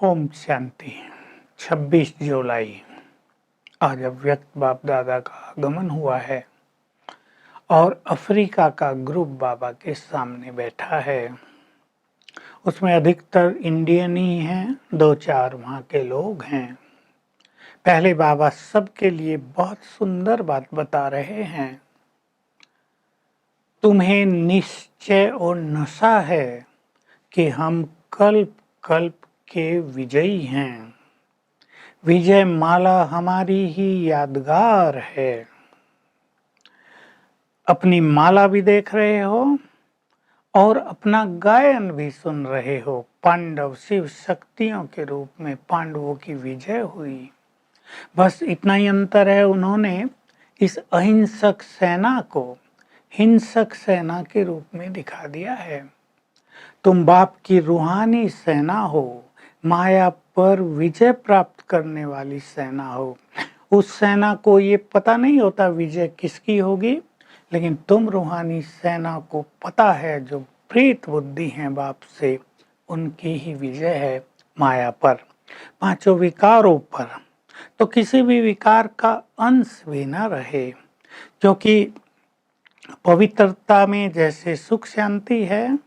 ओम शांति। 26 जुलाई आज अव्यक्त बाप दादा का आगमन हुआ है और अफ्रीका का ग्रुप बाबा के सामने बैठा है। उसमें अधिकतर इंडियन ही हैं, 2-4 वहाँ के लोग हैं। पहले बाबा सबके लिए बहुत सुंदर बात बता रहे हैं। तुम्हें निश्चय और नशा है कि हम कल्प कल्प के विजयी हैं। विजय माला हमारी ही यादगार है। अपनी माला भी देख रहे हो और अपना गायन भी सुन रहे हो। पांडव शिव शक्तियों के रूप में पांडवों की विजय हुई। बस इतना ही अंतर है, उन्होंने इस अहिंसक सेना को हिंसक सेना के रूप में दिखा दिया है। तुम बाप की रूहानी सेना हो, माया पर विजय प्राप्त करने वाली सेना हो। उस सेना को ये पता नहीं होता विजय किसकी होगी, लेकिन तुम रूहानी सेना को पता है, जो प्रीत बुद्धि हैं बाप से, उनकी ही विजय है माया पर, 5 विकारों पर। तो किसी भी विकार का अंश भी न रहे, क्योंकि पवित्रता में जैसे सुख शांति है,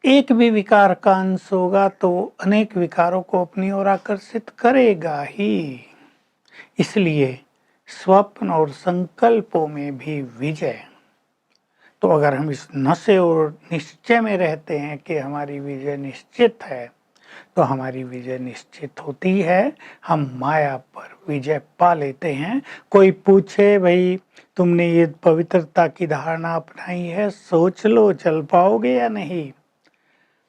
एक भी विकार का अंश होगा तो अनेक विकारों को अपनी ओर आकर्षित करेगा ही। इसलिए स्वप्न और संकल्पों में भी विजय। तो अगर हम इस नशे और निश्चय में रहते हैं कि हमारी विजय निश्चित है, तो हमारी विजय निश्चित होती है। हम माया पर विजय पा लेते हैं। कोई पूछे, भाई तुमने ये पवित्रता की धारणा अपनाई है, सोच लो चल पाओगे या नहीं,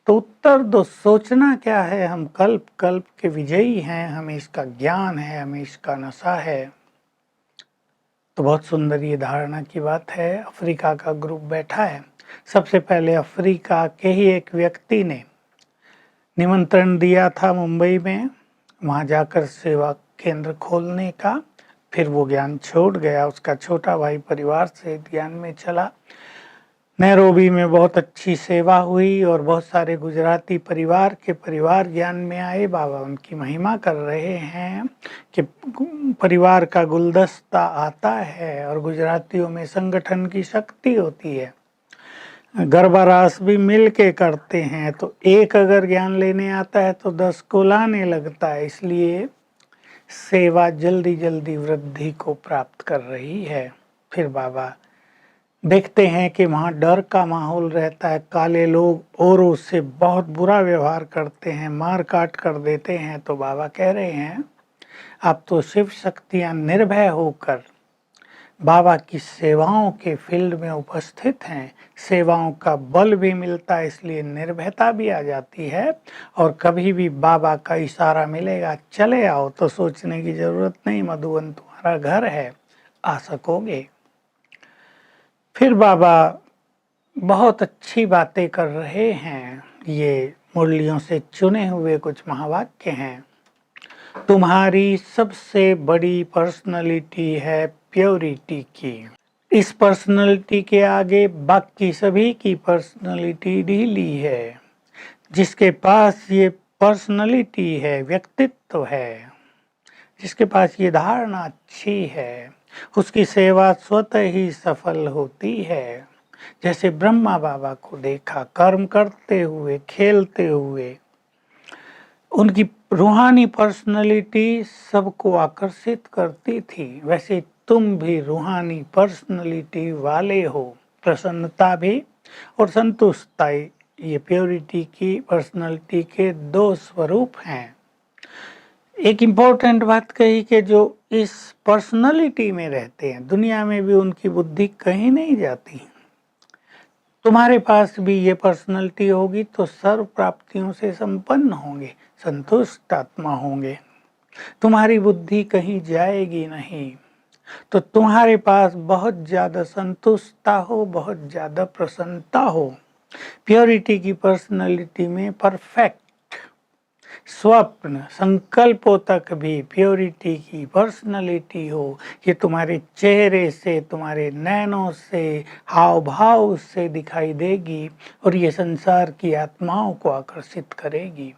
तो उत्तर दो, सोचना क्या है। हम कल्प कल्प के विजयी हैं, हमें इसका ज्ञान है, हमें इसका नशा है। तो बहुत सुंदर ये धारणा की बात है। अफ्रीका का ग्रुप बैठा है। सबसे पहले अफ्रीका के ही एक व्यक्ति ने निमंत्रण दिया था मुंबई में, वहाँ जाकर सेवा केंद्र खोलने का। फिर वो ज्ञान छोड़ गया, उसका छोटा भाई परिवार से ज्ञान में चला। नैरोबी में बहुत अच्छी सेवा हुई और बहुत सारे गुजराती परिवार के परिवार ज्ञान में आए। बाबा उनकी महिमा कर रहे हैं कि परिवार का गुलदस्ता आता है और गुजरातियों में संगठन की शक्ति होती है। गरबारास भी मिल के करते हैं, तो एक अगर ज्ञान लेने आता है तो 10 को लाने लगता है। इसलिए सेवा जल्दी जल्दी वृद्धि को प्राप्त कर रही है। फिर बाबा देखते हैं कि वहाँ डर का माहौल रहता है, काले लोग औरों से बहुत बुरा व्यवहार करते हैं, मार काट कर देते हैं। तो बाबा कह रहे हैं, आप तो शिव शक्तियाँ निर्भय होकर बाबा की सेवाओं के फील्ड में उपस्थित हैं। सेवाओं का बल भी मिलता है, इसलिए निर्भयता भी आ जाती है। और कभी भी बाबा का इशारा मिलेगा, चले आओ, तो सोचने की जरूरत नहीं, मधुबन तुम्हारा घर है, आ सकोगे। फिर बाबा बहुत अच्छी बातें कर रहे हैं। ये मुरलियों से चुने हुए कुछ महावाक्य हैं। तुम्हारी सबसे बड़ी पर्सनालिटी है प्योरिटी की। इस पर्सनालिटी के आगे बाकी सभी की पर्सनालिटी ढीली है। जिसके पास ये पर्सनालिटी है, व्यक्तित्व है, जिसके पास ये धारणा अच्छी है, उसकी सेवा स्वतः ही सफल होती है। जैसे ब्रह्मा बाबा को देखा कर्म करते हुए, खेलते हुए, उनकी रूहानी पर्सनालिटी सबको आकर्षित करती थी। वैसे तुम भी रूहानी पर्सनालिटी वाले हो। प्रसन्नता भी और संतुष्टता, ये प्योरिटी की पर्सनालिटी के 2 स्वरूप हैं। एक इम्पोर्टेंट बात कही कि जो इस पर्सनालिटी में रहते हैं, दुनिया में भी उनकी बुद्धि कहीं नहीं जाती। तुम्हारे पास भी ये पर्सनालिटी होगी तो सर्व प्राप्तियों से संपन्न होंगे, संतुष्ट आत्मा होंगे, तुम्हारी बुद्धि कहीं जाएगी नहीं। तो तुम्हारे पास बहुत ज्यादा संतुष्टता हो, बहुत ज्यादा प्रसन्नता हो। प्योरिटी की पर्सनालिटी में परफेक्ट स्वप्न संकल्पों तक भी प्योरिटी की पर्सनालिटी हो, ये तुम्हारे चेहरे से, तुम्हारे नैनों से, हाव भाव से दिखाई देगी और ये संसार की आत्माओं को आकर्षित करेगी।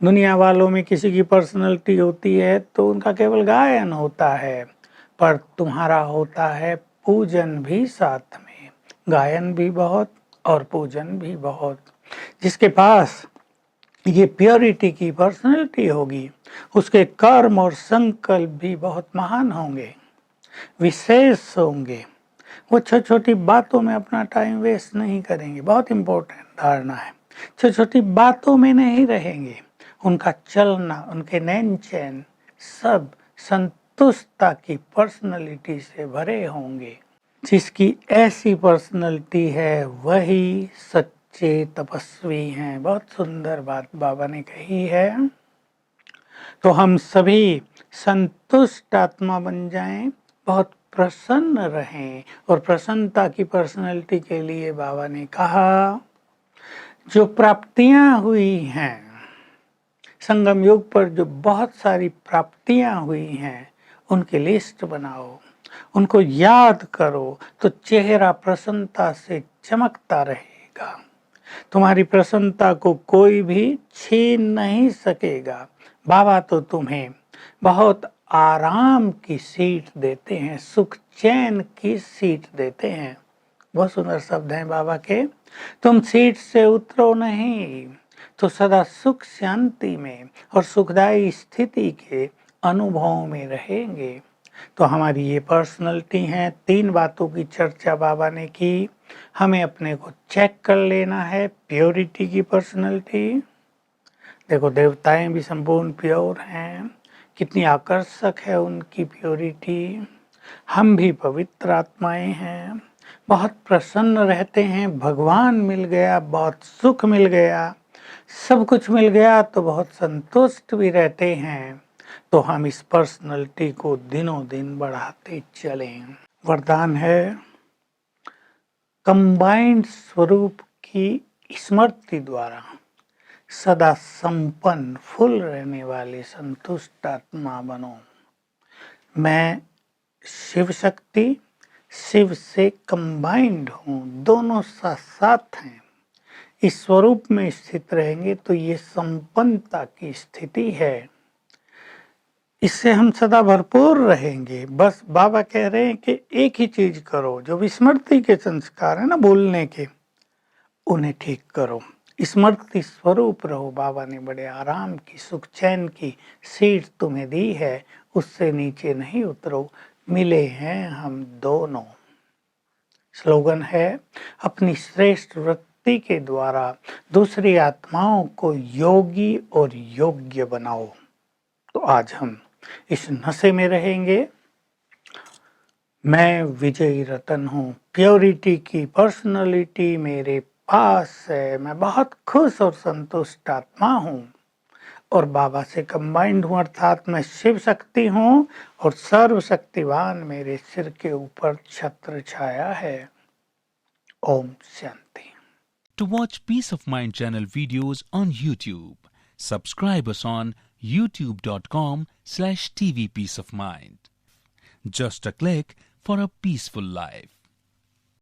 दुनिया वालों में किसी की पर्सनैलिटी होती है तो उनका केवल गायन होता है, पर तुम्हारा होता है पूजन भी साथ में, गायन भी बहुत और पूजन भी बहुत। जिसके पास ये प्योरिटी की पर्सनैलिटी होगी, उसके कर्म और संकल्प भी बहुत महान होंगे, विशेष होंगे। वो छोटी छोटी बातों में अपना टाइम वेस्ट नहीं करेंगे, बहुत इंपॉर्टेंट धारणा है। छोटी छोटी बातों में नहीं रहेंगे, उनका चलना, उनके नैन चैन सब संतुष्टता की पर्सनैलिटी से भरे होंगे। जिसकी ऐसी पर्सनैलिटी है वही सच्चे तपस्वी हैं। बहुत सुंदर बात बाबा ने कही है। तो हम सभी संतुष्ट आत्मा बन जाएं, बहुत प्रसन्न रहें। और प्रसन्नता की पर्सनैलिटी के लिए बाबा ने कहा, जो प्राप्तियां हुई हैं संगम युग पर, जो बहुत सारी प्राप्तियां हुई हैं उनकी लिस्ट बनाओ, उनको याद करो तो चेहरा प्रसन्नता से चमकता रहेगा। तुम्हारी प्रसन्नता को कोई भी छीन नहीं सकेगा। बाबा तो तुम्हें बहुत आराम की सीट देते हैं, सुख चैन की सीट देते हैं। बहुत सुंदर शब्द हैं बाबा के। तुम सीट से उतरो नहीं तो सदा सुख शांति में और सुखदायी स्थिति के अनुभव में रहेंगे। तो हमारी ये पर्सनैलिटी है। 3 बातों की चर्चा बाबा ने की। हमें अपने को चेक कर लेना है, प्योरिटी की पर्सनैलिटी। देखो देवताएं भी संपूर्ण प्योर हैं, कितनी आकर्षक है उनकी प्योरिटी। हम भी पवित्र आत्माएं हैं, बहुत प्रसन्न रहते हैं। भगवान मिल गया, बहुत सुख मिल गया, सब कुछ मिल गया तो बहुत संतुष्ट भी रहते हैं। तो हम इस पर्सनैलिटी को दिनों दिन बढ़ाते चलें। वरदान है, कंबाइंड स्वरूप की स्मृति द्वारा सदा संपन्न फुल रहने वाले संतुष्ट आत्मा बनो। मैं शिव शक्ति, शिव से कंबाइंड हूँ, दोनों साथ साथ हैं। इस स्वरूप में स्थित रहेंगे तो ये संपन्नता की स्थिति है, इससे हम सदा भरपूर रहेंगे। बस बाबा कह रहे हैं कि एक ही चीज करो, जो विस्मृति के संस्कार है ना बोलने के, उन्हें ठीक करो, स्मृति स्वरूप रहो। बाबा ने बड़े आराम की, सुख चैन की सीट तुम्हें दी है, उससे नीचे नहीं उतरो, मिले हैं हम दोनों। स्लोगन है, अपनी श्रेष्ठ वृत्ति के द्वारा दूसरी आत्माओं को योगी और योग्य बनाओ। तो आज हम इस नशे में रहेंगे। मैं विजयी रतन हूँ, प्योरिटी की पर्सनैलिटी मेरे पास है, मैं बहुत खुश और संतुष्ट आत्मा हूँ और बाबा से कंबाइंड हूँ, अर्थात मैं शिव शक्ति हूँ और सर्वशक्तिवान मेरे सिर के ऊपर छत्र छाया है। Om Shanti. To watch Peace of Mind channel videos on YouTube, subscribe us on youtube.com/tvpeaceofmind. Just a click for a peaceful life.